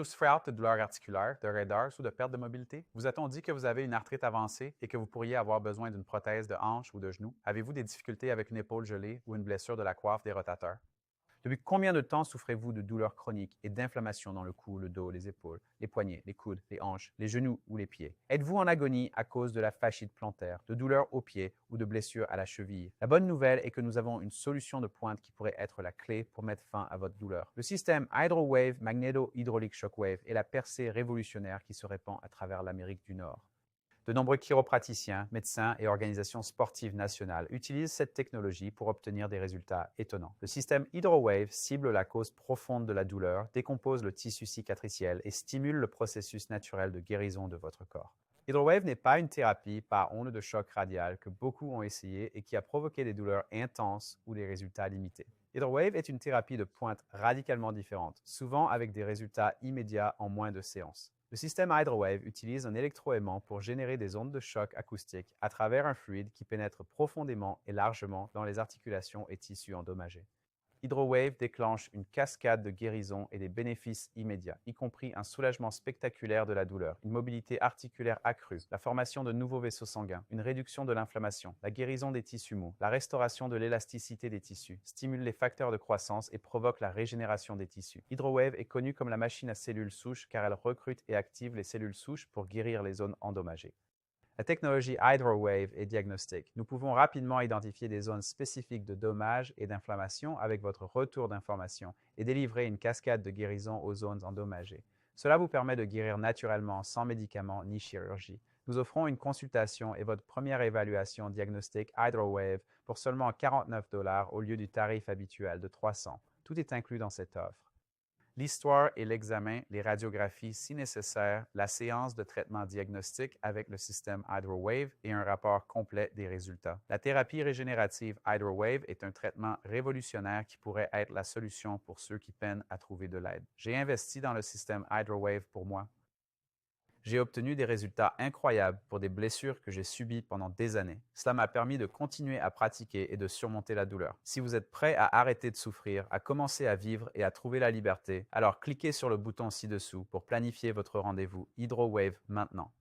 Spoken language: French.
Souffrez-vous de douleurs articulaires, de raideurs ou de perte de mobilité? Vous a-t-on dit que vous avez une arthrite avancée et que vous pourriez avoir besoin d'une prothèse de hanche ou de genou? Avez-vous des difficultés avec une épaule gelée ou une blessure de la coiffe des rotateurs? Depuis combien de temps souffrez-vous de douleurs chroniques et d'inflammations dans le cou, le dos, les épaules, les poignets, les coudes, les hanches, les genoux ou les pieds? Êtes-vous en agonie à cause de la fasciite plantaire, de douleurs aux pieds ou de blessures à la cheville? La bonne nouvelle est que nous avons une solution de pointe qui pourrait être la clé pour mettre fin à votre douleur. Le système HydroWave Magneto Hydraulic Shockwave est la percée révolutionnaire qui se répand à travers l'Amérique du Nord. De nombreux chiropraticiens, médecins et organisations sportives nationales utilisent cette technologie pour obtenir des résultats étonnants. Le système HydroWave cible la cause profonde de la douleur, décompose le tissu cicatriciel et stimule le processus naturel de guérison de votre corps. HydroWave n'est pas une thérapie par onde de choc radial que beaucoup ont essayé et qui a provoqué des douleurs intenses ou des résultats limités. HydroWave est une thérapie de pointe radicalement différente, souvent avec des résultats immédiats en moins de séances. Le système HydroWave utilise un électroaimant pour générer des ondes de choc acoustiques à travers un fluide qui pénètre profondément et largement dans les articulations et tissus endommagés. HydroWave déclenche une cascade de guérison et des bénéfices immédiats, y compris un soulagement spectaculaire de la douleur, une mobilité articulaire accrue, la formation de nouveaux vaisseaux sanguins, une réduction de l'inflammation, la guérison des tissus mous, la restauration de l'élasticité des tissus, stimule les facteurs de croissance et provoque la régénération des tissus. HydroWave est connue comme la machine à cellules souches car elle recrute et active les cellules souches pour guérir les zones endommagées. La technologie HydroWave est diagnostique. Nous pouvons rapidement identifier des zones spécifiques de dommages et d'inflammation avec votre retour d'information et délivrer une cascade de guérison aux zones endommagées. Cela vous permet de guérir naturellement sans médicaments ni chirurgie. Nous offrons une consultation et votre première évaluation diagnostique HydroWave pour seulement 49 $ au lieu du tarif habituel de 300. Tout est inclus dans cette offre. L'histoire et l'examen, les radiographies si nécessaire, la séance de traitement diagnostique avec le système HydroWave et un rapport complet des résultats. La thérapie régénérative HydroWave est un traitement révolutionnaire qui pourrait être la solution pour ceux qui peinent à trouver de l'aide. J'ai investi dans le système HydroWave pour moi. J'ai obtenu des résultats incroyables pour des blessures que j'ai subies pendant des années. Cela m'a permis de continuer à pratiquer et de surmonter la douleur. Si vous êtes prêt à arrêter de souffrir, à commencer à vivre et à trouver la liberté, alors cliquez sur le bouton ci-dessous pour planifier votre rendez-vous HydroWave maintenant.